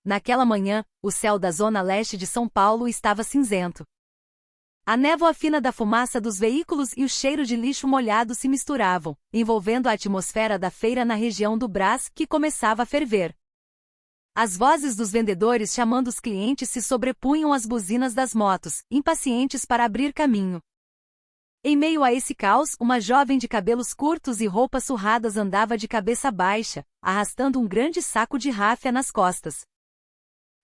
Naquela manhã, o céu da zona leste de São Paulo estava cinzento. A névoa fina da fumaça dos veículos e o cheiro de lixo molhado se misturavam, envolvendo a atmosfera da feira na região do Brás, que começava a ferver. As vozes dos vendedores chamando os clientes se sobrepunham às buzinas das motos, impacientes para abrir caminho. Em meio a esse caos, uma jovem de cabelos curtos e roupas surradas andava de cabeça baixa, arrastando um grande saco de ráfia nas costas.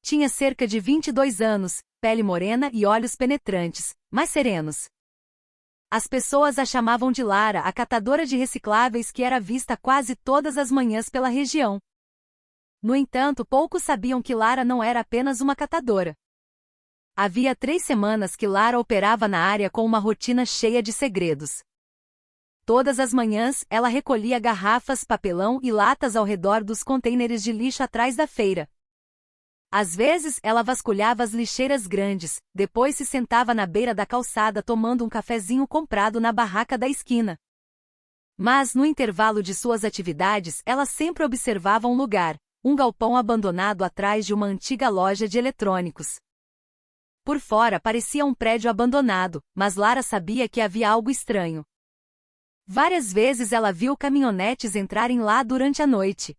Tinha cerca de 22 anos, pele morena e olhos penetrantes, mas serenos. As pessoas a chamavam de Lara, a catadora de recicláveis que era vista quase todas as manhãs pela região. No entanto, poucos sabiam que Lara não era apenas uma catadora. Havia 3 semanas que Lara operava na área com uma rotina cheia de segredos. Todas as manhãs, ela recolhia garrafas, papelão e latas ao redor dos contêineres de lixo atrás da feira. Às vezes, ela vasculhava as lixeiras grandes, depois se sentava na beira da calçada tomando um cafezinho comprado na barraca da esquina. Mas, no intervalo de suas atividades, ela sempre observava um lugar, um galpão abandonado atrás de uma antiga loja de eletrônicos. Por fora parecia um prédio abandonado, mas Lara sabia que havia algo estranho. Várias vezes ela viu caminhonetes entrarem lá durante a noite.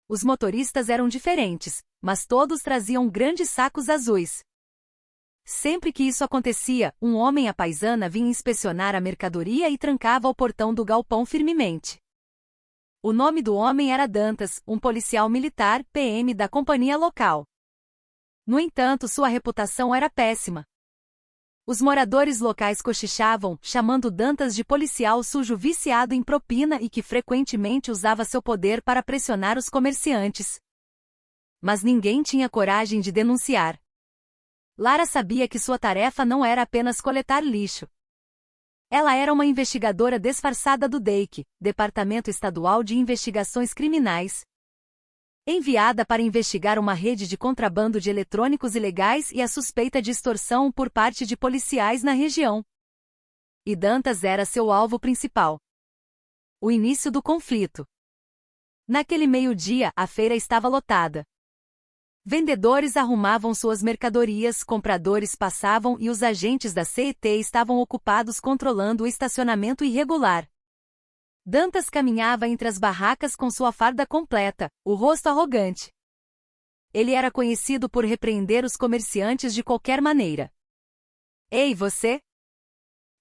Os motoristas eram diferentes, mas todos traziam grandes sacos azuis. Sempre que isso acontecia, um homem à paisana vinha inspecionar a mercadoria e trancava o portão do galpão firmemente. O nome do homem era Dantas, um policial militar, PM da companhia local. No entanto, sua reputação era péssima. Os moradores locais cochichavam, chamando Dantas de policial sujo viciado em propina e que frequentemente usava seu poder para pressionar os comerciantes. Mas ninguém tinha coragem de denunciar. Lara sabia que sua tarefa não era apenas coletar lixo. Ela era uma investigadora disfarçada do DEIC, Departamento Estadual de Investigações Criminais. Enviada para investigar uma rede de contrabando de eletrônicos ilegais e a suspeita de extorsão por parte de policiais na região. E Dantas era seu alvo principal. O início do conflito. Naquele meio-dia, a feira estava lotada. Vendedores arrumavam suas mercadorias, compradores passavam e os agentes da CET estavam ocupados controlando o estacionamento irregular. Dantas caminhava entre as barracas com sua farda completa, o rosto arrogante. Ele era conhecido por repreender os comerciantes de qualquer maneira. Ei, você!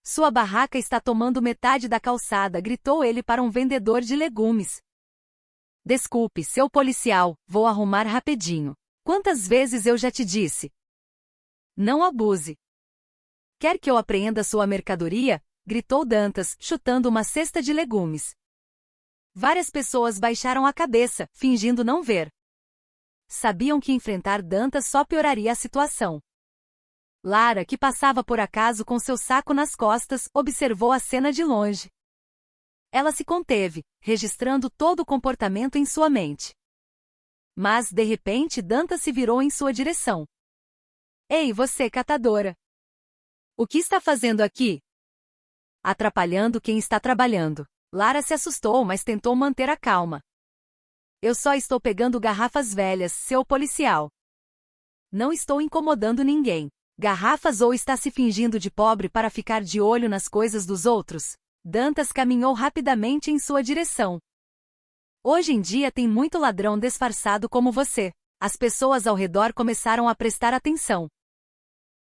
Sua barraca está tomando metade da calçada, gritou ele para um vendedor de legumes. Desculpe, seu policial, vou arrumar rapidinho. Quantas vezes eu já te disse? Não abuse. Quer que eu apreenda sua mercadoria? Gritou Dantas, chutando uma cesta de legumes. Várias pessoas baixaram a cabeça, fingindo não ver. Sabiam que enfrentar Dantas só pioraria a situação. Lara, que passava por acaso com seu saco nas costas, observou a cena de longe. Ela se conteve, registrando todo o comportamento em sua mente. Mas, de repente, Dantas se virou em sua direção. Ei, você, catadora! O que está fazendo aqui? Atrapalhando quem está trabalhando. Lara se assustou, mas tentou manter a calma. Eu só estou pegando garrafas velhas, seu policial. Não estou incomodando ninguém. Garrafas ou está se fingindo de pobre para ficar de olho nas coisas dos outros? Dantas caminhou rapidamente em sua direção. Hoje em dia tem muito ladrão disfarçado como você. As pessoas ao redor começaram a prestar atenção.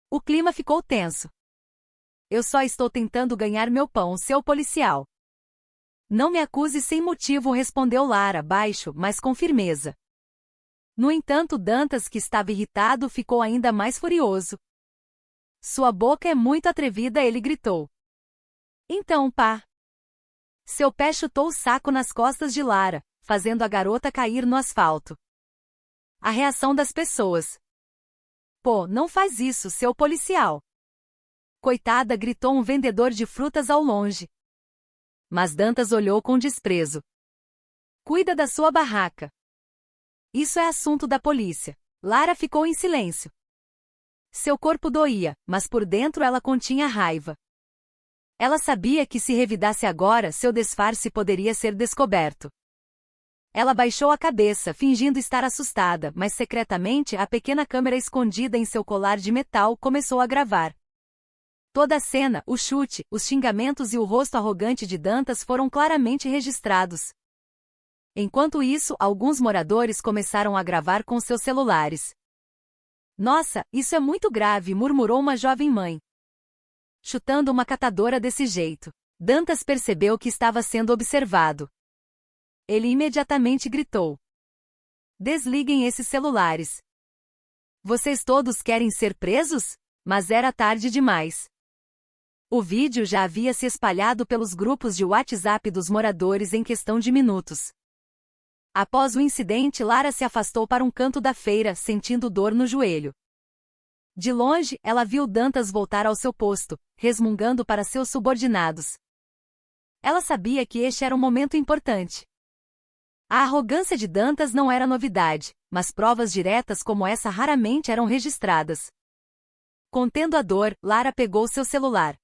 O clima ficou tenso. Eu só estou tentando ganhar meu pão, seu policial. Não me acuse sem motivo, respondeu Lara, baixo, mas com firmeza. No entanto, Dantas, que estava irritado, ficou ainda mais furioso. Sua boca é muito atrevida, ele gritou. Então, pá. Seu pé chutou o saco nas costas de Lara, fazendo a garota cair no asfalto. A reação das pessoas. Pô, não faz isso, seu policial. Coitada, gritou um vendedor de frutas ao longe. Mas Dantas olhou com desprezo. Cuida da sua barraca. Isso é assunto da polícia. Lara ficou em silêncio. Seu corpo doía, mas por dentro ela continha raiva. Ela sabia que se revidasse agora, seu disfarce poderia ser descoberto. Ela baixou a cabeça, fingindo estar assustada, mas secretamente a pequena câmera escondida em seu colar de metal começou a gravar. Toda a cena, o chute, os xingamentos e o rosto arrogante de Dantas foram claramente registrados. Enquanto isso, alguns moradores começaram a gravar com seus celulares. Nossa, isso é muito grave, murmurou uma jovem mãe. Chutando uma catadora desse jeito. Dantas percebeu que estava sendo observado. Ele imediatamente gritou: desliguem esses celulares. Vocês todos querem ser presos? Mas era tarde demais. O vídeo já havia se espalhado pelos grupos de WhatsApp dos moradores em questão de minutos. Após o incidente, Lara se afastou para um canto da feira, sentindo dor no joelho. De longe, ela viu Dantas voltar ao seu posto, resmungando para seus subordinados. Ela sabia que este era um momento importante. A arrogância de Dantas não era novidade, mas provas diretas como essa raramente eram registradas. Contendo a dor, Lara pegou seu celular.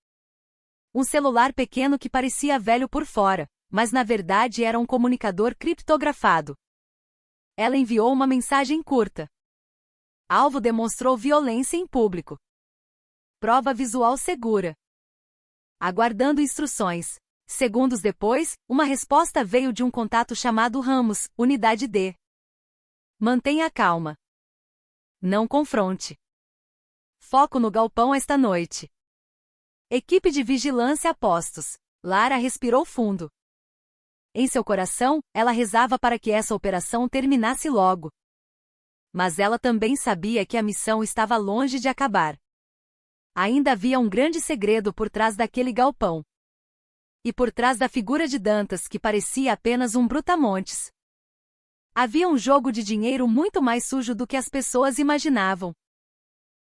Um celular pequeno que parecia velho por fora, mas na verdade era um comunicador criptografado. Ela enviou uma mensagem curta. Alvo demonstrou violência em público. Prova visual segura. Aguardando instruções. Segundos depois, uma resposta veio de um contato chamado Ramos, Unidade D. Mantenha calma. Não confronte. Foco no galpão esta noite. Equipe de vigilância a postos. Lara respirou fundo. Em seu coração, ela rezava para que essa operação terminasse logo. Mas ela também sabia que a missão estava longe de acabar. Ainda havia um grande segredo por trás daquele galpão. E por trás da figura de Dantas, que parecia apenas um brutamontes. Havia um jogo de dinheiro muito mais sujo do que as pessoas imaginavam.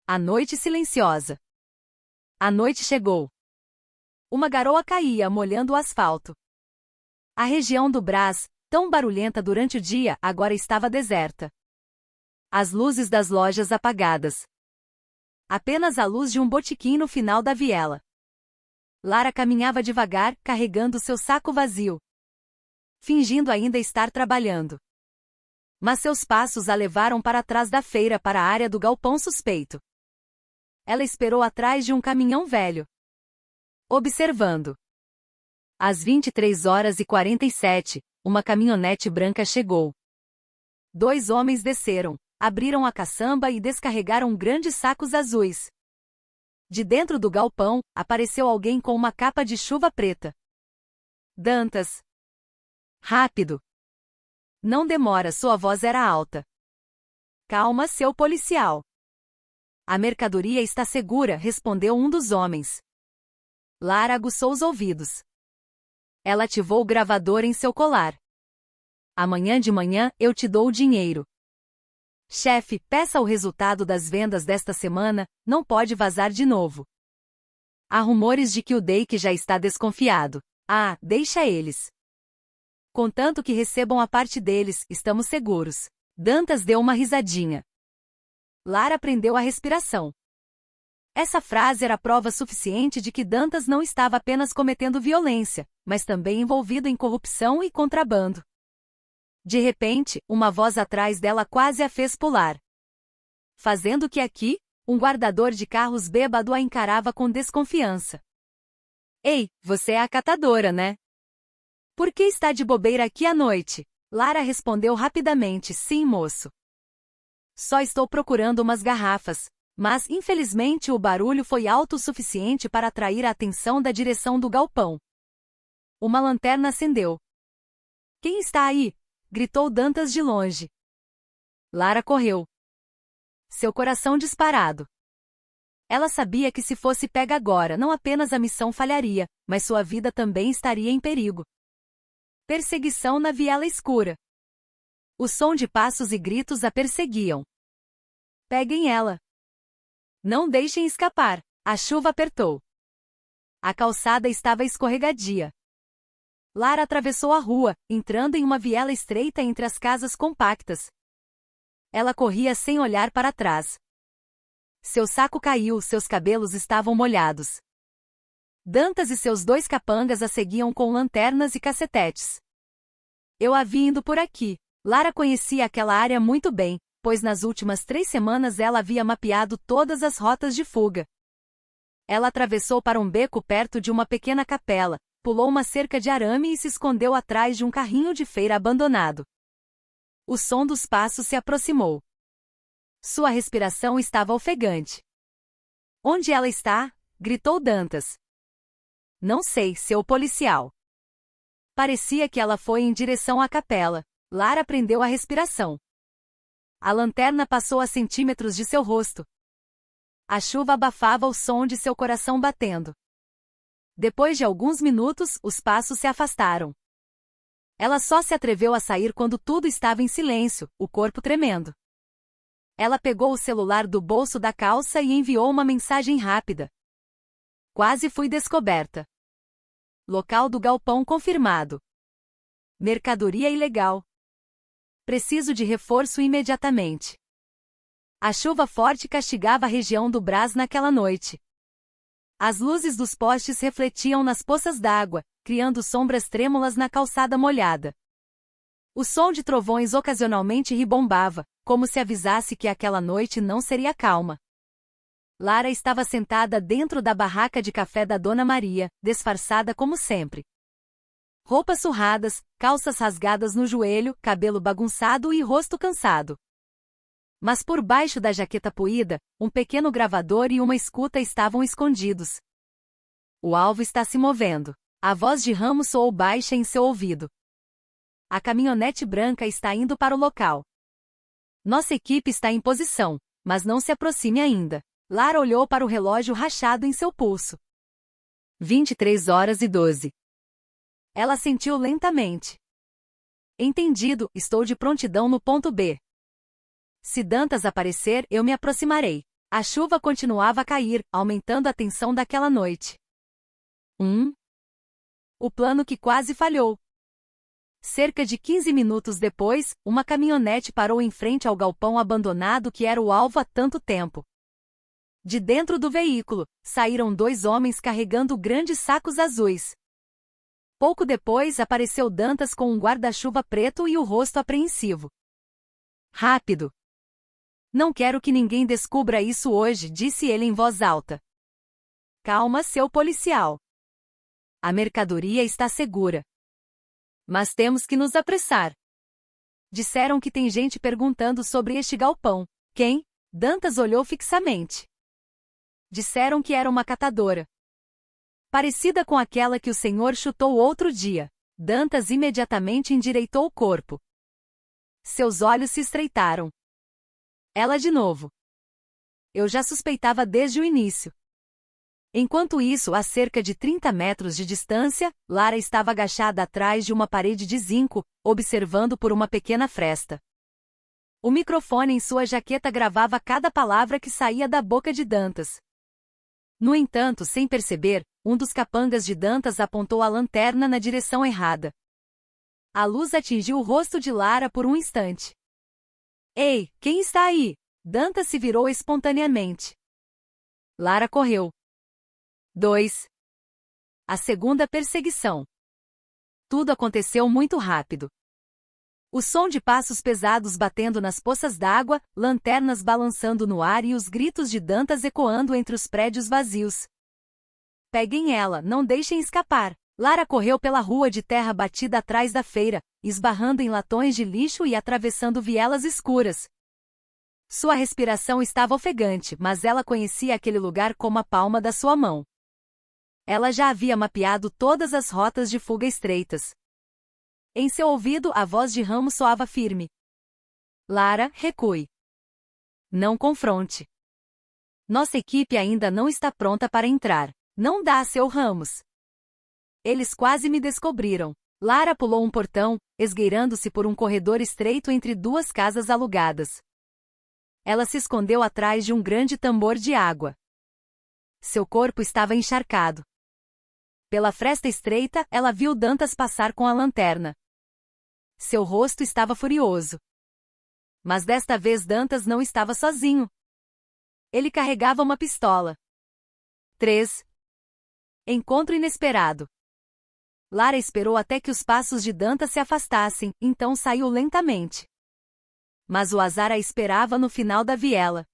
A noite silenciosa. A noite chegou. Uma garoa caía, molhando o asfalto. A região do Brás, tão barulhenta durante o dia, agora estava deserta. As luzes das lojas apagadas. Apenas a luz de um botequim no final da viela. Lara caminhava devagar, carregando seu saco vazio. Fingindo ainda estar trabalhando. Mas seus passos a levaram para trás da feira, para a área do galpão suspeito. Ela esperou atrás de um caminhão velho. Observando. Às 23h47, uma caminhonete branca chegou. 2 homens desceram, abriram a caçamba e descarregaram grandes sacos azuis. De dentro do galpão, apareceu alguém com uma capa de chuva preta. Dantas. Rápido. Não demora, sua voz era alta. Calma, seu policial. A mercadoria está segura, respondeu um dos homens. Lara aguçou os ouvidos. Ela ativou o gravador em seu colar. Amanhã de manhã, eu te dou o dinheiro. Chefe, peça o resultado das vendas desta semana, não pode vazar de novo. Há rumores de que o Dake já está desconfiado. Ah, deixa eles. Contanto que recebam a parte deles, estamos seguros. Dantas deu uma risadinha. Lara prendeu a respiração. Essa frase era prova suficiente de que Dantas não estava apenas cometendo violência, mas também envolvido em corrupção e contrabando. De repente, uma voz atrás dela quase a fez pular. Fazendo que aqui? Um guardador de carros bêbado a encarava com desconfiança. Ei, você é a catadora, né? Por que está de bobeira aqui à noite? Lara respondeu rapidamente, sim, moço. Só estou procurando umas garrafas, mas infelizmente o barulho foi alto o suficiente para atrair a atenção da direção do galpão. Uma lanterna acendeu. Quem está aí? Gritou Dantas de longe. Lara correu. Seu coração disparado. Ela sabia que se fosse pega agora, não apenas a missão falharia, mas sua vida também estaria em perigo. Perseguição na viela escura. O som de passos e gritos a perseguiam. Peguem ela. Não deixem escapar. A chuva apertou. A calçada estava escorregadia. Lara atravessou a rua, entrando em uma viela estreita entre as casas compactas. Ela corria sem olhar para trás. Seu saco caiu, seus cabelos estavam molhados. Dantas e seus 2 capangas a seguiam com lanternas e cacetetes. Eu a vi indo por aqui. Lara conhecia aquela área muito bem, pois nas últimas 3 semanas ela havia mapeado todas as rotas de fuga. Ela atravessou para um beco perto de uma pequena capela, pulou uma cerca de arame e se escondeu atrás de um carrinho de feira abandonado. O som dos passos se aproximou. Sua respiração estava ofegante. Onde ela está? Gritou Dantas. Não sei, seu policial. Parecia que ela foi em direção à capela. Lara prendeu a respiração. A lanterna passou a centímetros de seu rosto. A chuva abafava o som de seu coração batendo. Depois de alguns minutos, os passos se afastaram. Ela só se atreveu a sair quando tudo estava em silêncio, o corpo tremendo. Ela pegou o celular do bolso da calça e enviou uma mensagem rápida. Quase fui descoberta. Local do galpão confirmado. Mercadoria ilegal. Preciso de reforço imediatamente. A chuva forte castigava a região do Brás naquela noite. As luzes dos postes refletiam nas poças d'água, criando sombras trêmulas na calçada molhada. O som de trovões ocasionalmente ribombava, como se avisasse que aquela noite não seria calma. Lara estava sentada dentro da barraca de café da Dona Maria, disfarçada como sempre. Roupas surradas, calças rasgadas no joelho, cabelo bagunçado e rosto cansado. Mas por baixo da jaqueta puída, um pequeno gravador e uma escuta estavam escondidos. O alvo está se movendo. A voz de Ramos soou baixa em seu ouvido. A caminhonete branca está indo para o local. Nossa equipe está em posição, mas não se aproxime ainda. Lara olhou para o relógio rachado em seu pulso. 23h12. Ela sentiu lentamente. Entendido, estou de prontidão no ponto B. Se Dantas aparecer, eu me aproximarei. A chuva continuava a cair, aumentando a tensão daquela noite. O plano que quase falhou. Cerca de 15 minutos depois, uma caminhonete parou em frente ao galpão abandonado que era o alvo há tanto tempo. De dentro do veículo, saíram 2 homens carregando grandes sacos azuis. Pouco depois apareceu Dantas com um guarda-chuva preto e o rosto apreensivo. Rápido! Não quero que ninguém descubra isso hoje, disse ele em voz alta. Calma, seu policial. A mercadoria está segura. Mas temos que nos apressar. Disseram que tem gente perguntando sobre este galpão. Quem? Dantas olhou fixamente. Disseram que era uma catadora. Parecida com aquela que o senhor chutou outro dia. Dantas imediatamente endireitou o corpo. Seus olhos se estreitaram. Ela de novo. Eu já suspeitava desde o início. Enquanto isso, a cerca de 30 metros de distância, Lara estava agachada atrás de uma parede de zinco, observando por uma pequena fresta. O microfone em sua jaqueta gravava cada palavra que saía da boca de Dantas. No entanto, sem perceber, um dos capangas de Dantas apontou a lanterna na direção errada. A luz atingiu o rosto de Lara por um instante. Ei, quem está aí? Dantas se virou espontaneamente. Lara correu. 2. A segunda perseguição. Tudo aconteceu muito rápido. O som de passos pesados batendo nas poças d'água, lanternas balançando no ar e os gritos de Dantas ecoando entre os prédios vazios. Peguem ela, não deixem escapar. Lara correu pela rua de terra batida atrás da feira, esbarrando em latões de lixo e atravessando vielas escuras. Sua respiração estava ofegante, mas ela conhecia aquele lugar como a palma da sua mão. Ela já havia mapeado todas as rotas de fuga estreitas. Em seu ouvido, a voz de Ramos soava firme. Lara, recue. Não confronte. Nossa equipe ainda não está pronta para entrar. Não dá, seu Ramos. Eles quase me descobriram. Lara pulou um portão, esgueirando-se por um corredor estreito entre 2 casas alugadas. Ela se escondeu atrás de um grande tambor de água. Seu corpo estava encharcado. Pela fresta estreita, ela viu Dantas passar com a lanterna. Seu rosto estava furioso. Mas desta vez Dantas não estava sozinho. Ele carregava uma pistola. 3. Encontro inesperado. Lara esperou até que os passos de Dantas se afastassem, então saiu lentamente. Mas o azar a esperava no final da viela.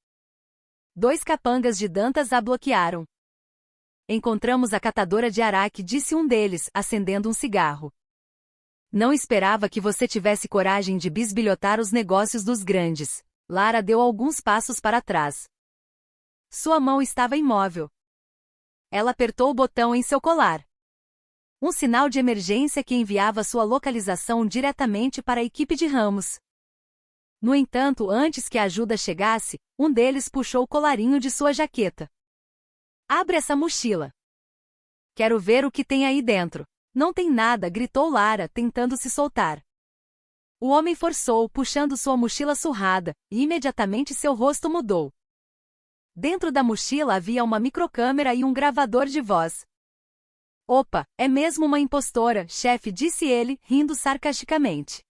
2 capangas de Dantas a bloquearam. Encontramos a catadora de araque, disse um deles, acendendo um cigarro. Não esperava que você tivesse coragem de bisbilhotar os negócios dos grandes. Lara deu alguns passos para trás. Sua mão estava imóvel. Ela apertou o botão em seu colar. Um sinal de emergência que enviava sua localização diretamente para a equipe de Ramos. No entanto, antes que a ajuda chegasse, um deles puxou o colarinho de sua jaqueta. Abre essa mochila. Quero ver o que tem aí dentro. Não tem nada, gritou Lara, tentando se soltar. O homem forçou, puxando sua mochila surrada, e imediatamente seu rosto mudou. Dentro da mochila havia uma microcâmera e um gravador de voz. Opa, é mesmo uma impostora, chefe, disse ele, rindo sarcasticamente.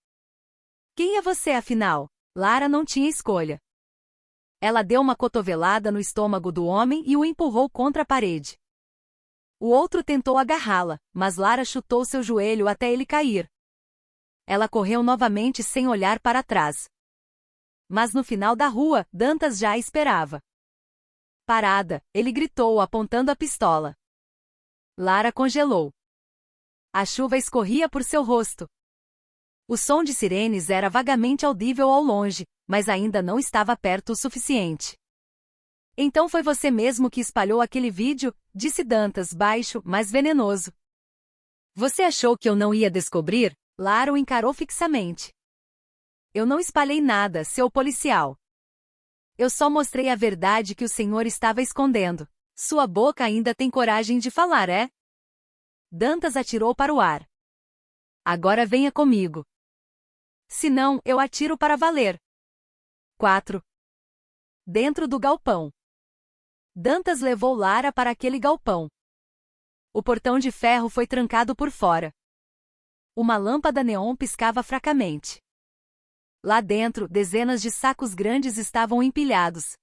Quem é você, afinal? Lara não tinha escolha. Ela deu uma cotovelada no estômago do homem e o empurrou contra a parede. O outro tentou agarrá-la, mas Lara chutou seu joelho até ele cair. Ela correu novamente sem olhar para trás. Mas no final da rua, Dantas já a esperava. Parada, ele gritou apontando a pistola. Lara congelou. A chuva escorria por seu rosto. O som de sirenes era vagamente audível ao longe, mas ainda não estava perto o suficiente. Então foi você mesmo que espalhou aquele vídeo, disse Dantas, baixo, mas venenoso. Você achou que eu não ia descobrir? Lara o encarou fixamente. Eu não espalhei nada, seu policial. Eu só mostrei a verdade que o senhor estava escondendo. Sua boca ainda tem coragem de falar, é? Dantas atirou para o ar. Agora venha comigo. Se não, eu atiro para valer. 4. Dentro do galpão. Dantas levou Lara para aquele galpão. O portão de ferro foi trancado por fora. Uma lâmpada neon piscava fracamente. Lá dentro, dezenas de sacos grandes estavam empilhados.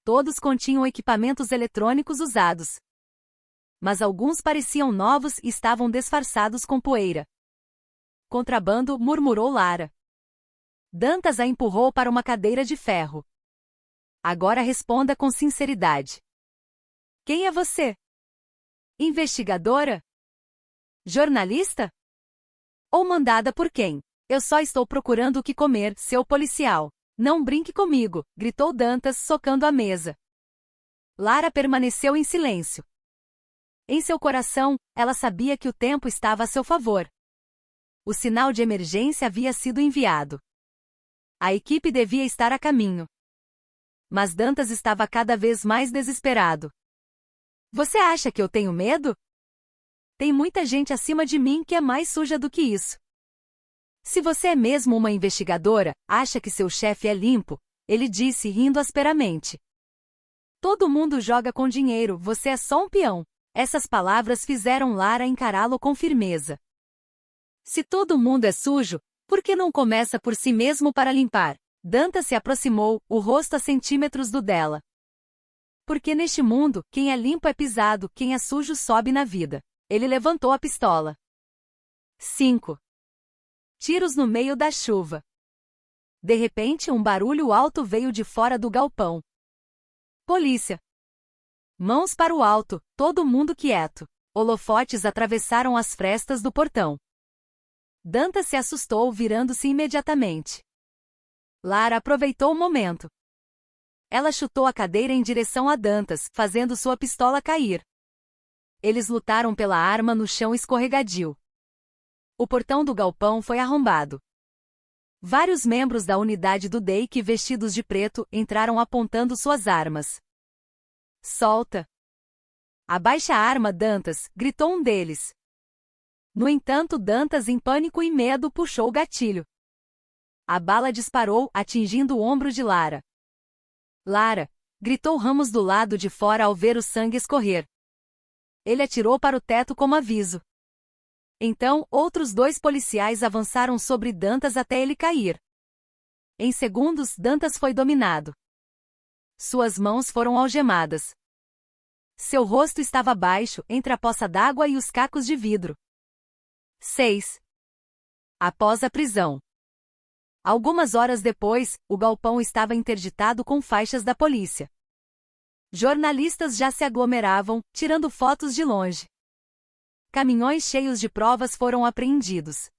Todos continham equipamentos eletrônicos usados. Mas alguns pareciam novos e estavam disfarçados com poeira. Contrabando, murmurou Lara. Dantas a empurrou para uma cadeira de ferro. Agora responda com sinceridade. Quem é você? Investigadora? Jornalista? Ou mandada por quem? Eu só estou procurando o que comer, seu policial. Não brinque comigo, gritou Dantas, socando a mesa. Lara permaneceu em silêncio. Em seu coração, ela sabia que o tempo estava a seu favor. O sinal de emergência havia sido enviado. A equipe devia estar a caminho. Mas Dantas estava cada vez mais desesperado. Você acha que eu tenho medo? Tem muita gente acima de mim que é mais suja do que isso. Se você é mesmo uma investigadora, acha que seu chefe é limpo, ele disse rindo asperamente. Todo mundo joga com dinheiro, você é só um peão. Essas palavras fizeram Lara encará-lo com firmeza. Se todo mundo é sujo, por que não começa por si mesmo para limpar? Dantas se aproximou, o rosto a centímetros do dela. Porque neste mundo, quem é limpo é pisado, quem é sujo sobe na vida. Ele levantou a pistola. 5. Tiros no meio da chuva. De repente, um barulho alto veio de fora do galpão. Polícia! Mãos para o alto, todo mundo quieto. Holofotes atravessaram as frestas do portão. Dantas se assustou, virando-se imediatamente. Lara aproveitou o momento. Ela chutou a cadeira em direção a Dantas, fazendo sua pistola cair. Eles lutaram pela arma no chão escorregadio. O portão do galpão foi arrombado. Vários membros da unidade do DEIC vestidos de preto entraram apontando suas armas. Solta! Abaixa a arma, Dantas, gritou um deles. No entanto, Dantas, em pânico e medo, puxou o gatilho. A bala disparou, atingindo o ombro de Lara. Lara! Gritou Ramos do lado de fora ao ver o sangue escorrer. Ele atirou para o teto como aviso. Então, outros 2 policiais avançaram sobre Dantas até ele cair. Em segundos, Dantas foi dominado. Suas mãos foram algemadas. Seu rosto estava baixo, entre a poça d'água e os cacos de vidro. 6. Após a prisão. Algumas horas depois, o galpão estava interditado com faixas da polícia. Jornalistas já se aglomeravam, tirando fotos de longe. Caminhões cheios de provas foram apreendidos.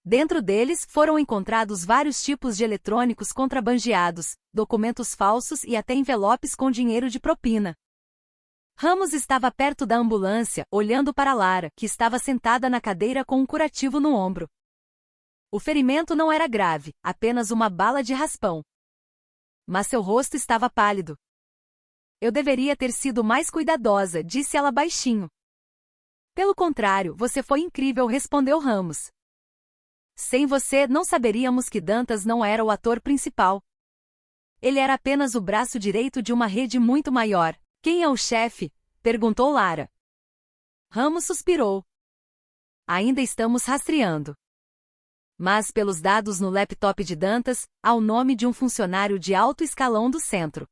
Dentro deles, foram encontrados vários tipos de eletrônicos contrabandeados, documentos falsos e até envelopes com dinheiro de propina. Ramos estava perto da ambulância, olhando para Lara, que estava sentada na cadeira com um curativo no ombro. O ferimento não era grave, apenas uma bala de raspão. Mas seu rosto estava pálido. Eu deveria ter sido mais cuidadosa, disse ela baixinho. Pelo contrário, você foi incrível, respondeu Ramos. Sem você, não saberíamos que Dantas não era o ator principal. Ele era apenas o braço direito de uma rede muito maior. Quem é o chefe? Perguntou Lara. Ramos suspirou. Ainda estamos rastreando. Mas, pelos dados no laptop de Dantas, há o nome de um funcionário de alto escalão do centro.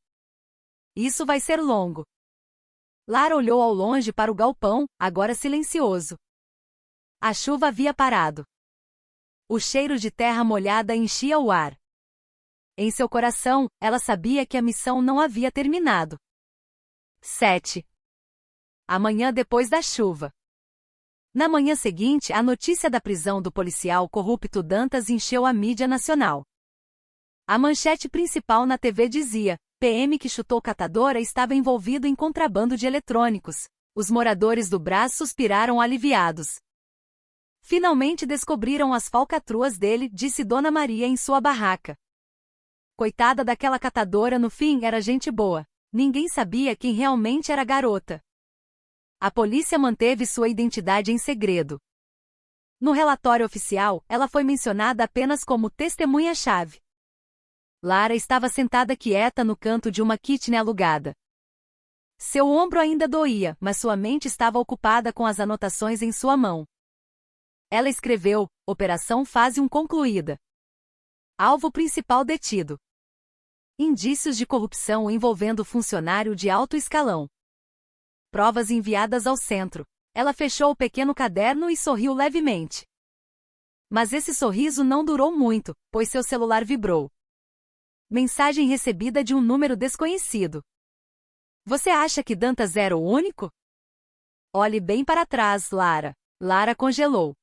Isso vai ser longo. Lara olhou ao longe para o galpão, agora silencioso. A chuva havia parado. O cheiro de terra molhada enchia o ar. Em seu coração, ela sabia que a missão não havia terminado. 7. Amanhã depois da chuva. Na manhã seguinte, a notícia da prisão do policial corrupto Dantas encheu a mídia nacional. A manchete principal na TV dizia: PM que chutou catadora estava envolvido em contrabando de eletrônicos. Os moradores do Brás suspiraram aliviados. Finalmente descobriram as falcatruas dele, disse Dona Maria em sua barraca. Coitada daquela catadora, no fim era gente boa. Ninguém sabia quem realmente era a garota. A polícia manteve sua identidade em segredo. No relatório oficial, ela foi mencionada apenas como testemunha-chave. Lara estava sentada quieta no canto de uma kitne alugada. Seu ombro ainda doía, mas sua mente estava ocupada com as anotações em sua mão. Ela escreveu: Operação Fase 1 concluída. Alvo principal detido. Indícios de corrupção envolvendo funcionário de alto escalão. Provas enviadas ao centro. Ela fechou o pequeno caderno e sorriu levemente. Mas esse sorriso não durou muito, pois seu celular vibrou. Mensagem recebida de um número desconhecido. Você acha que Dantas era o único? Olhe bem para trás, Lara. Lara congelou.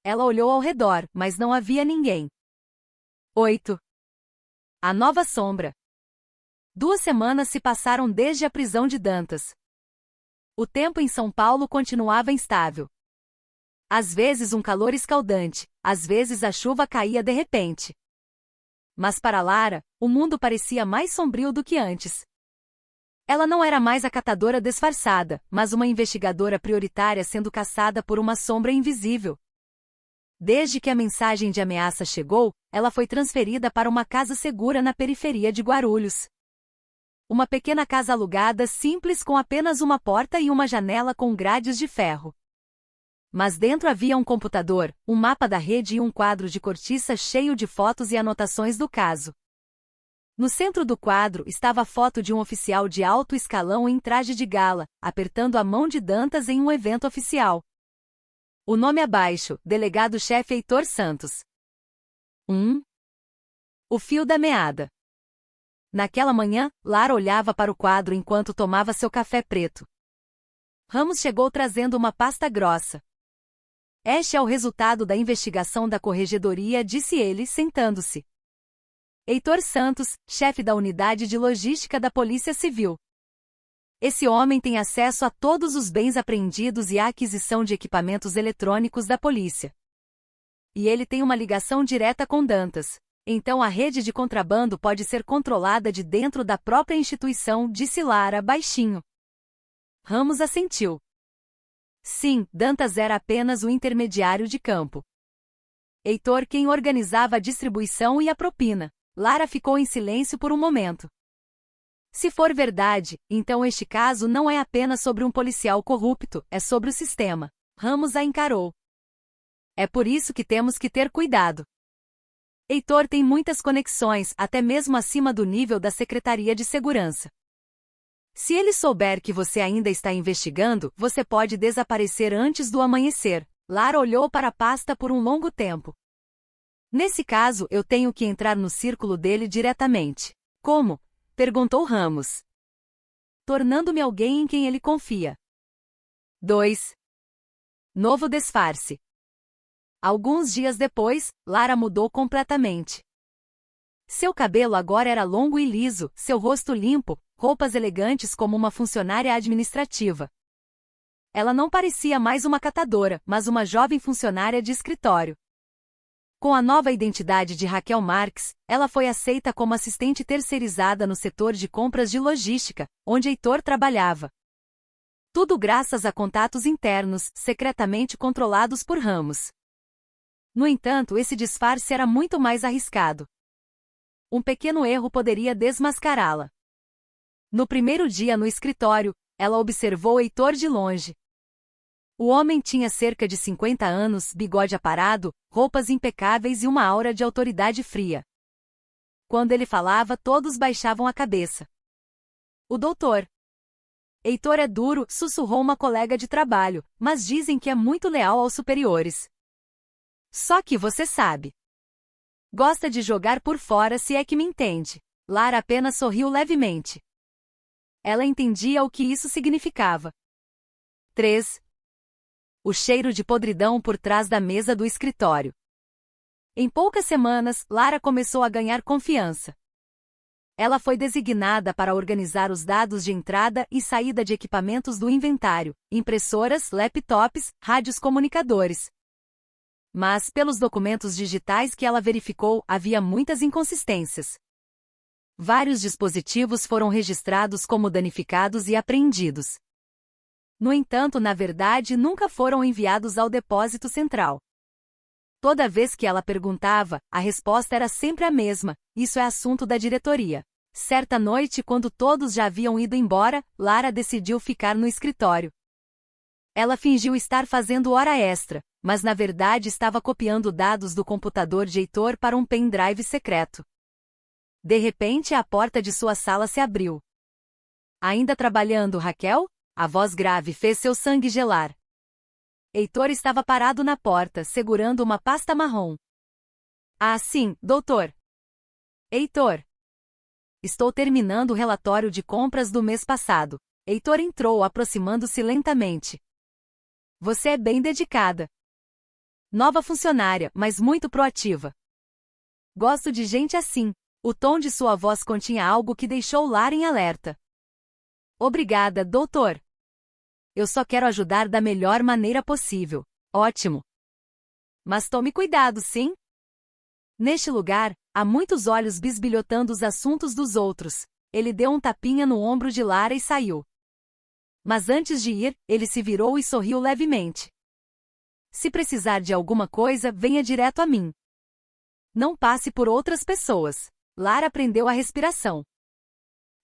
Ela olhou ao redor, mas não havia ninguém. 8. A nova sombra. 2 semanas se passaram desde a prisão de Dantas. O tempo em São Paulo continuava instável. Às vezes um calor escaldante, às vezes a chuva caía de repente. Mas para Lara, o mundo parecia mais sombrio do que antes. Ela não era mais a catadora disfarçada, mas uma investigadora prioritária sendo caçada por uma sombra invisível. Desde que a mensagem de ameaça chegou, ela foi transferida para uma casa segura na periferia de Guarulhos. Uma pequena casa alugada simples com apenas uma porta e uma janela com grades de ferro. Mas dentro havia um computador, um mapa da rede e um quadro de cortiça cheio de fotos e anotações do caso. No centro do quadro estava a foto de um oficial de alto escalão em traje de gala, apertando a mão de Dantas em um evento oficial. O nome abaixo, delegado-chefe Heitor Santos. 1. O fio da meada. Naquela manhã, Lara olhava para o quadro enquanto tomava seu café preto. Ramos chegou trazendo uma pasta grossa. Este é o resultado da investigação da corregedoria, disse ele, sentando-se. Heitor Santos, chefe da unidade de logística da Polícia Civil. Esse homem tem acesso a todos os bens apreendidos e a aquisição de equipamentos eletrônicos da polícia. E ele tem uma ligação direta com Dantas. Então a rede de contrabando pode ser controlada de dentro da própria instituição, disse Lara baixinho. Ramos assentiu. Sim, Dantas era apenas o intermediário de campo. Heitor quem organizava a distribuição e a propina. Lara ficou em silêncio por um momento. Se for verdade, então este caso não é apenas sobre um policial corrupto, é sobre o sistema. Ramos a encarou. É por isso que temos que ter cuidado. Heitor tem muitas conexões, até mesmo acima do nível da Secretaria de Segurança. Se ele souber que você ainda está investigando, você pode desaparecer antes do amanhecer. Lara olhou para a pasta por um longo tempo. Nesse caso, eu tenho que entrar no círculo dele diretamente. Como? Perguntou Ramos. Tornando-me alguém em quem ele confia. 2. Novo disfarce. Alguns dias depois, Lara mudou completamente. Seu cabelo agora era longo e liso, seu rosto limpo, roupas elegantes como uma funcionária administrativa. Ela não parecia mais uma catadora, mas uma jovem funcionária de escritório. Com a nova identidade de Raquel Marques, ela foi aceita como assistente terceirizada no setor de compras de logística, onde Heitor trabalhava. Tudo graças a contatos internos, secretamente controlados por Ramos. No entanto, esse disfarce era muito mais arriscado. Um pequeno erro poderia desmascará-la. No primeiro dia no escritório, ela observou Heitor de longe. O homem tinha cerca de 50 anos, bigode aparado, roupas impecáveis e uma aura de autoridade fria. Quando ele falava, todos baixavam a cabeça. O doutor. Heitor é duro, sussurrou uma colega de trabalho, mas dizem que é muito leal aos superiores. Só que você sabe. Gosta de jogar por fora, se é que me entende. Lara apenas sorriu levemente. Ela entendia o que isso significava. 3. O cheiro de podridão por trás da mesa do escritório. Em poucas semanas, Lara começou a ganhar confiança. Ela foi designada para organizar os dados de entrada e saída de equipamentos do inventário, impressoras, laptops, rádios comunicadores. Mas, pelos documentos digitais que ela verificou, havia muitas inconsistências. Vários dispositivos foram registrados como danificados e apreendidos. No entanto, na verdade, nunca foram enviados ao depósito central. Toda vez que ela perguntava, a resposta era sempre a mesma: isso é assunto da diretoria. Certa noite, quando todos já haviam ido embora, Lara decidiu ficar no escritório. Ela fingiu estar fazendo hora extra, mas na verdade estava copiando dados do computador de Heitor para um pendrive secreto. De repente, a porta de sua sala se abriu. Ainda trabalhando, Raquel? A voz grave fez seu sangue gelar. Heitor estava parado na porta, segurando uma pasta marrom. Ah, sim, doutor. Heitor. Estou terminando o relatório de compras do mês passado. Heitor entrou, aproximando-se lentamente. Você é bem dedicada. Nova funcionária, mas muito proativa. Gosto de gente assim. O tom de sua voz continha algo que deixou Lara em alerta. Obrigada, doutor. Eu só quero ajudar da melhor maneira possível. Ótimo. Mas tome cuidado, sim? Neste lugar, há muitos olhos bisbilhotando os assuntos dos outros. Ele deu um tapinha no ombro de Lara e saiu. Mas antes de ir, ele se virou e sorriu levemente. Se precisar de alguma coisa, venha direto a mim. Não passe por outras pessoas. Lara prendeu a respiração.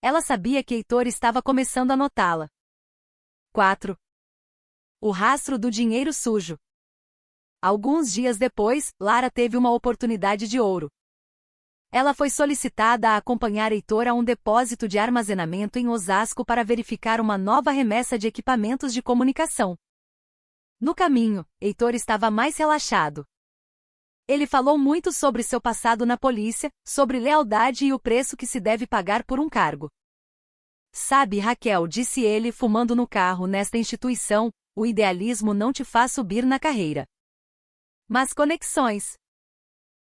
Ela sabia que Heitor estava começando a notá-la. 4. O rastro do dinheiro sujo. Alguns dias depois, Lara teve uma oportunidade de ouro. Ela foi solicitada a acompanhar Heitor a um depósito de armazenamento em Osasco para verificar uma nova remessa de equipamentos de comunicação. No caminho, Heitor estava mais relaxado. Ele falou muito sobre seu passado na polícia, sobre lealdade e o preço que se deve pagar por um cargo. Sabe, Raquel, disse ele fumando no carro, nesta instituição, o idealismo não te faz subir na carreira. Mas conexões.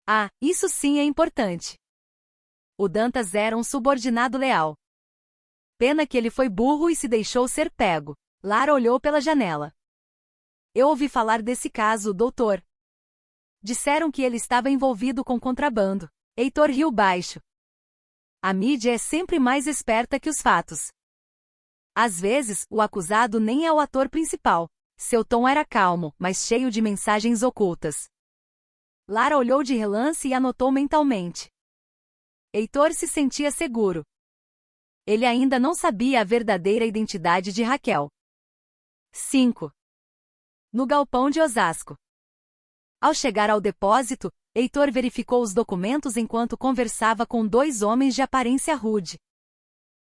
Ah, isso sim é importante. O Dantas era um subordinado leal. Pena que ele foi burro e se deixou ser pego. Lara olhou pela janela. Eu ouvi falar desse caso, doutor. Disseram que ele estava envolvido com contrabando. Heitor riu baixo. A mídia é sempre mais esperta que os fatos. Às vezes, o acusado nem é o ator principal. Seu tom era calmo, mas cheio de mensagens ocultas. Lara olhou de relance e anotou mentalmente. Heitor se sentia seguro. Ele ainda não sabia a verdadeira identidade de Raquel. 5. No galpão de Osasco. Ao chegar ao depósito, Heitor verificou os documentos enquanto conversava com dois homens de aparência rude.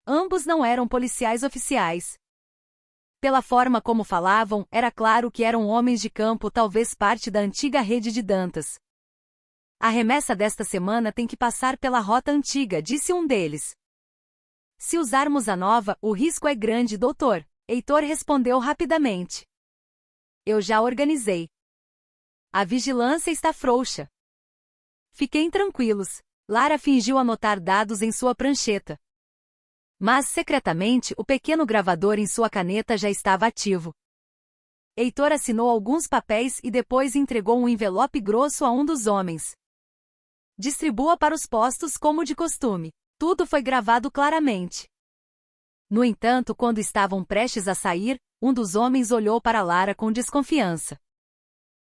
Ambos não eram policiais oficiais. Pela forma como falavam, era claro que eram homens de campo, talvez parte da antiga rede de Dantas. A remessa desta semana tem que passar pela rota antiga, disse um deles. Se usarmos a nova, o risco é grande, doutor. Heitor respondeu rapidamente. Eu já organizei. A vigilância está frouxa. Fiquem tranquilos. Lara fingiu anotar dados em sua prancheta. Mas, secretamente, o pequeno gravador em sua caneta já estava ativo. Heitor assinou alguns papéis e depois entregou um envelope grosso a um dos homens. Distribua para os postos como de costume. Tudo foi gravado claramente. No entanto, quando estavam prestes a sair, um dos homens olhou para Lara com desconfiança.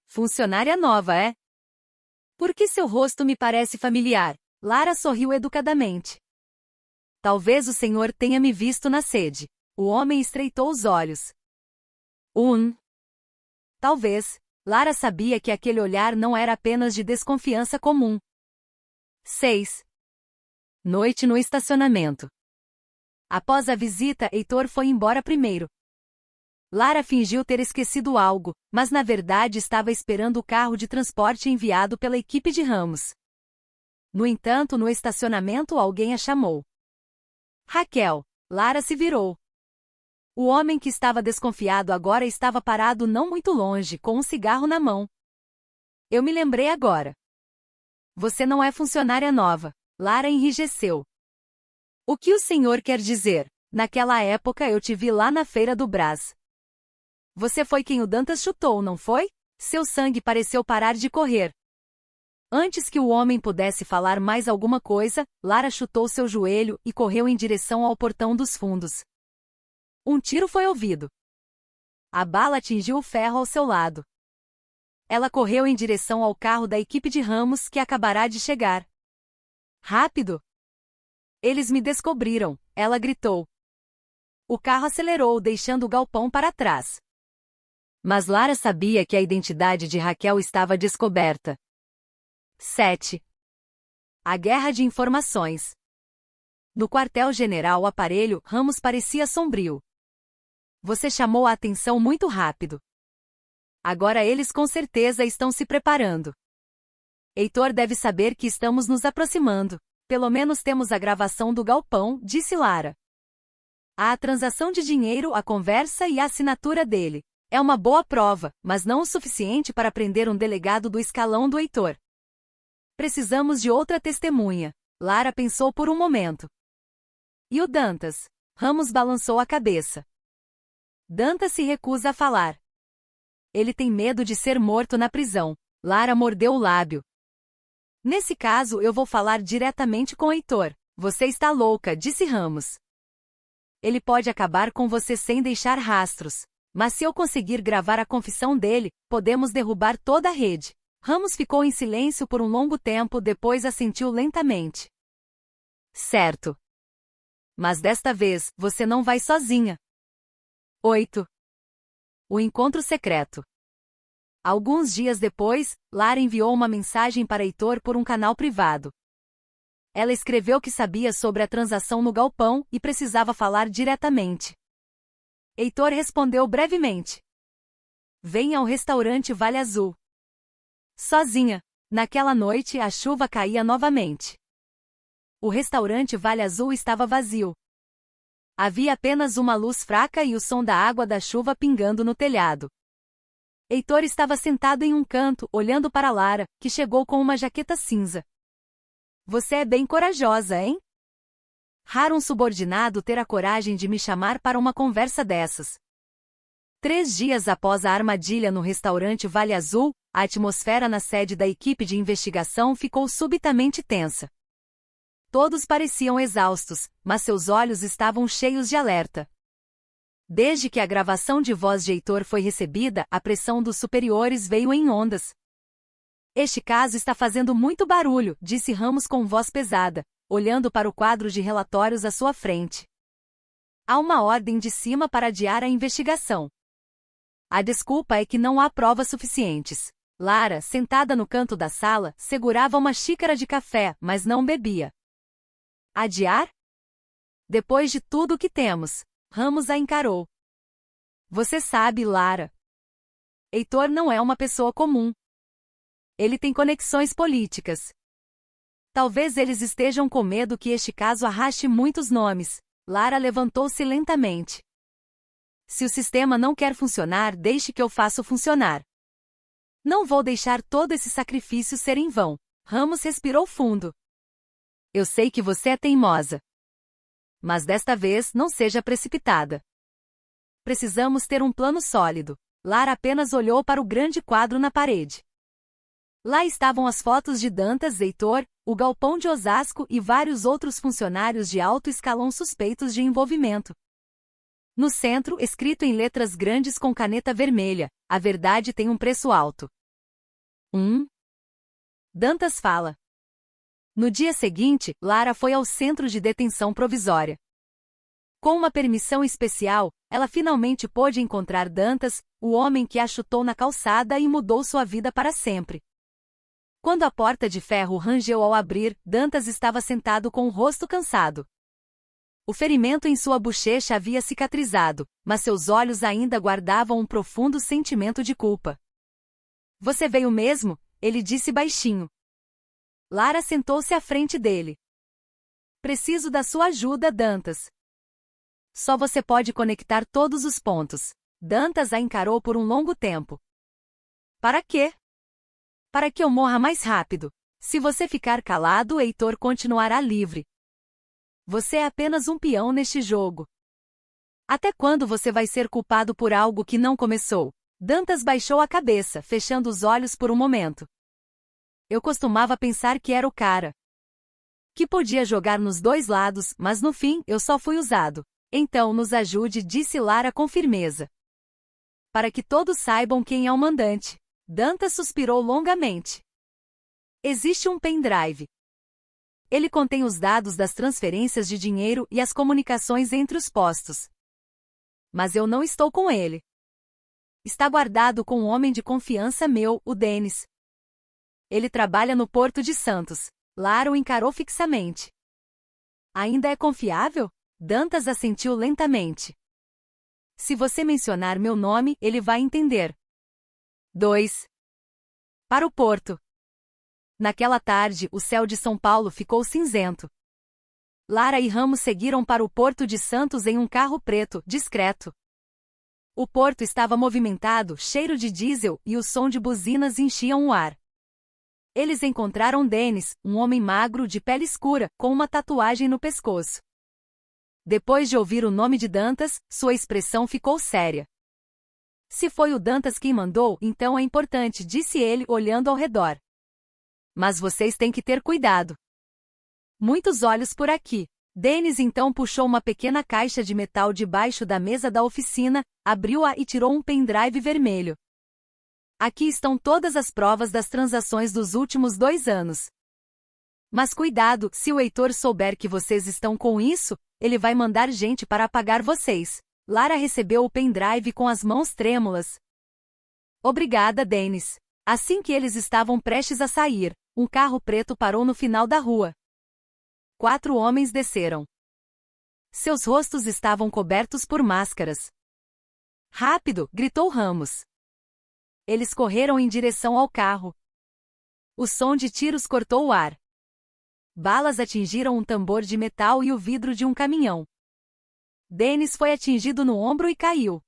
Funcionária nova, é? Por que seu rosto me parece familiar? Lara sorriu educadamente. Talvez o senhor tenha me visto na sede. O homem estreitou os olhos. Talvez. Lara sabia que aquele olhar não era apenas de desconfiança comum. 6. Noite no estacionamento. Após a visita, Heitor foi embora primeiro. Lara fingiu ter esquecido algo, mas na verdade estava esperando o carro de transporte enviado pela equipe de Ramos. No entanto, no estacionamento alguém a chamou. Raquel. Lara se virou. O homem que estava desconfiado agora estava parado não muito longe, com um cigarro na mão. Eu me lembrei agora. Você não é funcionária nova. Lara enrijeceu. O que o senhor quer dizer? Naquela época eu te vi lá na feira do Brás. Você foi quem o Dantas chutou, não foi? Seu sangue pareceu parar de correr. Antes que o homem pudesse falar mais alguma coisa, Lara chutou seu joelho e correu em direção ao portão dos fundos. Um tiro foi ouvido. A bala atingiu o ferro ao seu lado. Ela correu em direção ao carro da equipe de Ramos que acabará de chegar. Rápido! Eles me descobriram, ela gritou. O carro acelerou, deixando o galpão para trás. Mas Lara sabia que a identidade de Raquel estava descoberta. 7. A guerra de informações. No quartel-general Aparelho, Ramos parecia sombrio. Você chamou a atenção muito rápido. Agora eles com certeza estão se preparando. Heitor deve saber que estamos nos aproximando. Pelo menos temos a gravação do galpão, disse Lara. Há a transação de dinheiro, a conversa e a assinatura dele. É uma boa prova, mas não o suficiente para prender um delegado do escalão do Heitor. Precisamos de outra testemunha. Lara pensou por um momento. E o Dantas? Ramos balançou a cabeça. Dantas se recusa a falar. Ele tem medo de ser morto na prisão. Lara mordeu o lábio. Nesse caso eu vou falar diretamente com Heitor. Você está louca, disse Ramos. Ele pode acabar com você sem deixar rastros. Mas se eu conseguir gravar a confissão dele, podemos derrubar toda a rede. Ramos ficou em silêncio por um longo tempo, depois assentiu lentamente. Certo. Mas desta vez, você não vai sozinha. 8. O encontro secreto. Alguns dias depois, Lara enviou uma mensagem para Heitor por um canal privado. Ela escreveu que sabia sobre a transação no galpão e precisava falar diretamente. Heitor respondeu brevemente. Venha ao restaurante Vale Azul. Sozinha. Naquela noite, a chuva caía novamente. O restaurante Vale Azul estava vazio. Havia apenas uma luz fraca e o som da água da chuva pingando no telhado. Heitor estava sentado em um canto, olhando para Lara, que chegou com uma jaqueta cinza. Você é bem corajosa, hein? Raro um subordinado ter a coragem de me chamar para uma conversa dessas. 3 dias após a armadilha no restaurante Vale Azul, a atmosfera na sede da equipe de investigação ficou subitamente tensa. Todos pareciam exaustos, mas seus olhos estavam cheios de alerta. Desde que a gravação de voz de Heitor foi recebida, a pressão dos superiores veio em ondas. Este caso está fazendo muito barulho, disse Ramos com voz pesada, olhando para o quadro de relatórios à sua frente. Há uma ordem de cima para adiar a investigação. A desculpa é que não há provas suficientes. Lara, sentada no canto da sala, segurava uma xícara de café, mas não bebia. Adiar? Depois de tudo o que temos, Ramos a encarou. Você sabe, Lara. Heitor não é uma pessoa comum. Ele tem conexões políticas. Talvez eles estejam com medo que este caso arraste muitos nomes. Lara levantou-se lentamente. Se o sistema não quer funcionar, deixe que eu faça funcionar. Não vou deixar todo esse sacrifício ser em vão. Ramos respirou fundo. Eu sei que você é teimosa. Mas desta vez não seja precipitada. Precisamos ter um plano sólido. Lara apenas olhou para o grande quadro na parede. Lá estavam as fotos de Dantas, Heitor, o galpão de Osasco e vários outros funcionários de alto escalão suspeitos de envolvimento. No centro, escrito em letras grandes com caneta vermelha, a verdade tem um preço alto. Dantas fala. No dia seguinte, Lara foi ao centro de detenção provisória. Com uma permissão especial, ela finalmente pôde encontrar Dantas, o homem que a chutou na calçada e mudou sua vida para sempre. Quando a porta de ferro rangeu ao abrir, Dantas estava sentado com o rosto cansado. O ferimento em sua bochecha havia cicatrizado, mas seus olhos ainda guardavam um profundo sentimento de culpa. Você veio mesmo? Ele disse baixinho. Lara sentou-se à frente dele. Preciso da sua ajuda, Dantas. Só você pode conectar todos os pontos. Dantas a encarou por um longo tempo. Para quê? Para que eu morra mais rápido. Se você ficar calado, Heitor continuará livre. Você é apenas um peão neste jogo. Até quando você vai ser culpado por algo que não começou? Dantas baixou a cabeça, fechando os olhos por um momento. Eu costumava pensar que era o cara que podia jogar nos dois lados, mas no fim, eu só fui usado. Então nos ajude, disse Lara com firmeza. Para que todos saibam quem é o mandante. Dantas suspirou longamente. Existe um pendrive. Ele contém os dados das transferências de dinheiro e as comunicações entre os postos. Mas eu não estou com ele. Está guardado com um homem de confiança meu, o Denis. Ele trabalha no Porto de Santos. Lara o encarou fixamente. Ainda é confiável? Dantas assentiu lentamente. Se você mencionar meu nome, ele vai entender. 2. Para o Porto. Naquela tarde, o céu de São Paulo ficou cinzento. Lara e Ramos seguiram para o Porto de Santos em um carro preto, discreto. O porto estava movimentado, cheiro de diesel, e o som de buzinas enchiam o ar. Eles encontraram Denis, um homem magro de pele escura, com uma tatuagem no pescoço. Depois de ouvir o nome de Dantas, sua expressão ficou séria. Se foi o Dantas quem mandou, então é importante, disse ele, olhando ao redor. Mas vocês têm que ter cuidado. Muitos olhos por aqui. Denis então puxou uma pequena caixa de metal debaixo da mesa da oficina, abriu-a e tirou um pendrive vermelho. Aqui estão todas as provas das transações dos últimos 2 anos. Mas cuidado, se o Heitor souber que vocês estão com isso, ele vai mandar gente para apagar vocês. Lara recebeu o pendrive com as mãos trêmulas. Obrigada, Denis. Assim que eles estavam prestes a sair, um carro preto parou no final da rua. 4 homens desceram. Seus rostos estavam cobertos por máscaras. Rápido! Gritou Ramos. Eles correram em direção ao carro. O som de tiros cortou o ar. Balas atingiram um tambor de metal e o vidro de um caminhão. Denis foi atingido no ombro e caiu.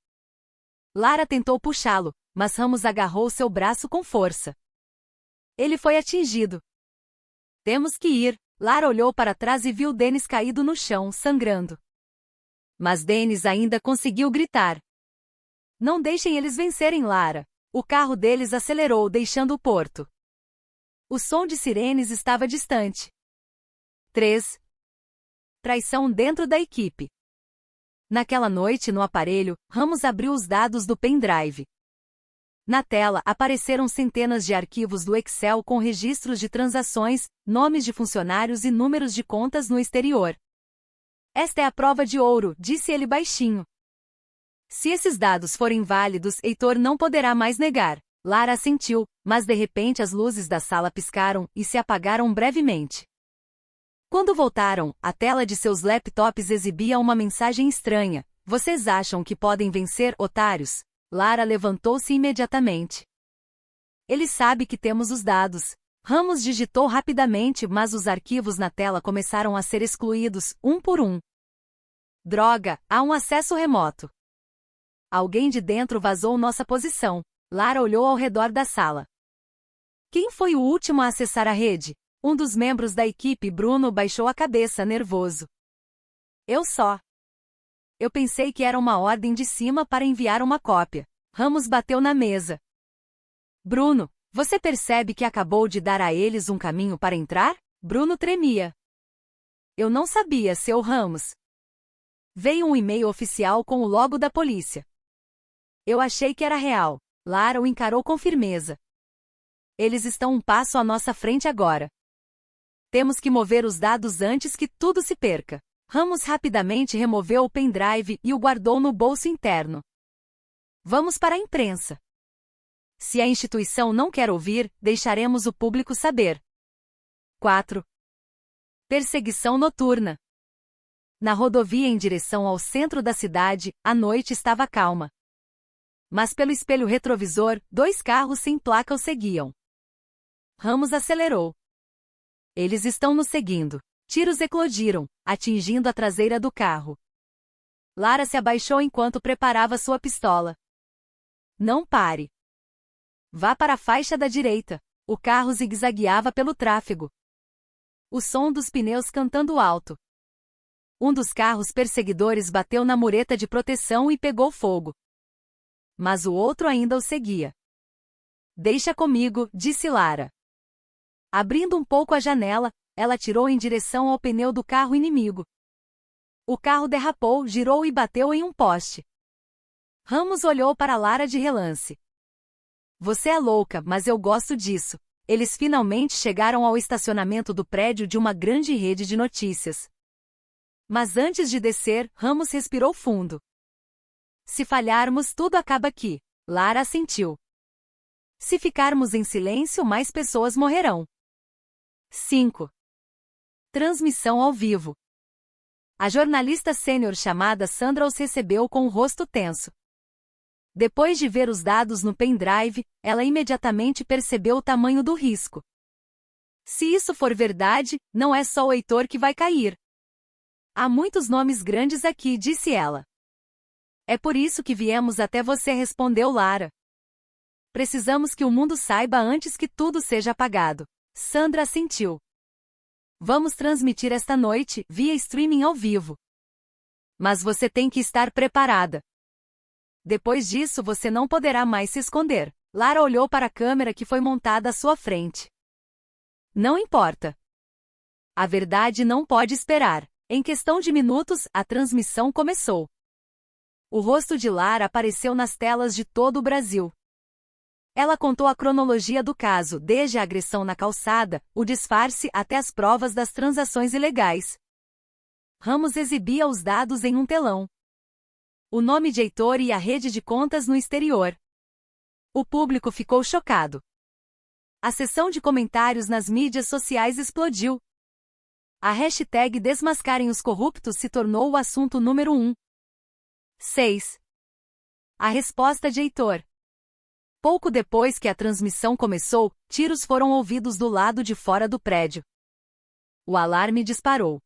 Lara tentou puxá-lo, mas Ramos agarrou seu braço com força. Ele foi atingido. Temos que ir. Lara olhou para trás e viu Denis caído no chão, sangrando. Mas Denis ainda conseguiu gritar. Não deixem eles vencerem, Lara. O carro deles acelerou, deixando o porto. O som de sirenes estava distante. 3. Traição dentro da equipe. Naquela noite no aparelho, Ramos abriu os dados do pendrive. Na tela apareceram centenas de arquivos do Excel com registros de transações, nomes de funcionários e números de contas no exterior. Esta é a prova de ouro, disse ele baixinho. Se esses dados forem válidos, Heitor não poderá mais negar. Lara assentiu, mas de repente as luzes da sala piscaram e se apagaram brevemente. Quando voltaram, a tela de seus laptops exibia uma mensagem estranha. Vocês acham que podem vencer, otários? Lara levantou-se imediatamente. Ele sabe que temos os dados. Ramos digitou rapidamente, mas os arquivos na tela começaram a ser excluídos, um por um. Droga, há um acesso remoto. Alguém de dentro vazou nossa posição. Lara olhou ao redor da sala. Quem foi o último a acessar a rede? Um dos membros da equipe, Bruno, baixou a cabeça, nervoso. Eu só. Eu pensei que era uma ordem de cima para enviar uma cópia. Ramos bateu na mesa. Bruno, você percebe que acabou de dar a eles um caminho para entrar? Bruno tremia. Eu não sabia, seu Ramos. Veio um e-mail oficial com o logo da polícia. Eu achei que era real. Lara o encarou com firmeza. Eles estão um passo à nossa frente agora. Temos que mover os dados antes que tudo se perca. Ramos rapidamente removeu o pendrive e o guardou no bolso interno. Vamos para a imprensa. Se a instituição não quer ouvir, deixaremos o público saber. 4. Perseguição noturna. Na rodovia em direção ao centro da cidade, a noite estava calma. Mas pelo espelho retrovisor, 2 carros sem placa o seguiam. Ramos acelerou. Eles estão nos seguindo. Tiros eclodiram, atingindo a traseira do carro. Lara se abaixou enquanto preparava sua pistola. Não pare. Vá para a faixa da direita. O carro zigue-zagueava pelo tráfego. O som dos pneus cantando alto. Um dos carros perseguidores bateu na mureta de proteção e pegou fogo. Mas o outro ainda o seguia. Deixa comigo, disse Lara. Abrindo um pouco a janela, ela atirou em direção ao pneu do carro inimigo. O carro derrapou, girou e bateu em um poste. Ramos olhou para Lara de relance. Você é louca, mas eu gosto disso. Eles finalmente chegaram ao estacionamento do prédio de uma grande rede de notícias. Mas antes de descer, Ramos respirou fundo. Se falharmos, tudo acaba aqui. Lara assentiu. Se ficarmos em silêncio, mais pessoas morrerão. 5. Transmissão ao vivo. A jornalista sênior chamada Sandra os recebeu com o rosto tenso. Depois de ver os dados no pendrive, ela imediatamente percebeu o tamanho do risco. Se isso for verdade, não é só o Heitor que vai cair. Há muitos nomes grandes aqui, disse ela. É por isso que viemos até você, respondeu Lara. Precisamos que o mundo saiba antes que tudo seja apagado. Sandra assentiu. Vamos transmitir esta noite, via streaming ao vivo. Mas você tem que estar preparada. Depois disso você não poderá mais se esconder. Lara olhou para a câmera que foi montada à sua frente. Não importa. A verdade não pode esperar. Em questão de minutos, a transmissão começou. O rosto de Lara apareceu nas telas de todo o Brasil. Ela contou a cronologia do caso, desde a agressão na calçada, o disfarce até as provas das transações ilegais. Ramos exibia os dados em um telão. O nome de Heitor e a rede de contas no exterior. O público ficou chocado. A seção de comentários nas mídias sociais explodiu. A hashtag Desmascarem os Corruptos se tornou o assunto número 1. 6. A resposta de Heitor. Pouco depois que a transmissão começou, tiros foram ouvidos do lado de fora do prédio. O alarme disparou.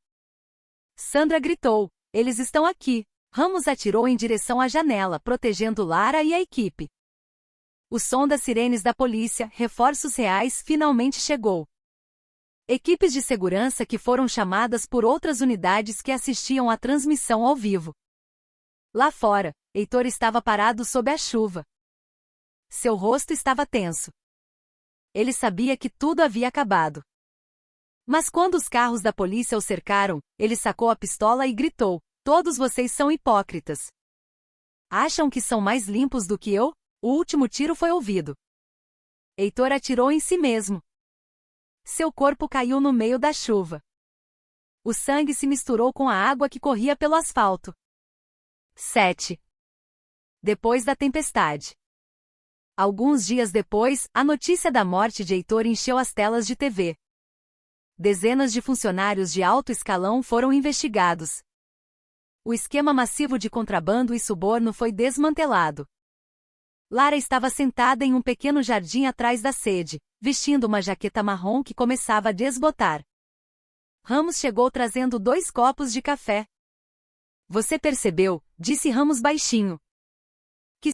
Sandra gritou, eles estão aqui. Ramos atirou em direção à janela, protegendo Lara e a equipe. O som das sirenes da polícia, reforços reais, finalmente chegou. Equipes de segurança que foram chamadas por outras unidades que assistiam à transmissão ao vivo. Lá fora, Heitor estava parado sob a chuva. Seu rosto estava tenso. Ele sabia que tudo havia acabado. Mas quando os carros da polícia o cercaram, ele sacou a pistola e gritou, todos vocês são hipócritas. Acham que são mais limpos do que eu? O último tiro foi ouvido. Heitor atirou em si mesmo. Seu corpo caiu no meio da chuva. O sangue se misturou com a água que corria pelo asfalto. 7. Depois da tempestade. Alguns dias depois, a notícia da morte de Heitor encheu as telas de TV. Dezenas de funcionários de alto escalão foram investigados. O esquema massivo de contrabando e suborno foi desmantelado. Lara estava sentada em um pequeno jardim atrás da sede, vestindo uma jaqueta marrom que começava a desbotar. Ramos chegou trazendo 2 copos de café. Você percebeu? Disse Ramos baixinho.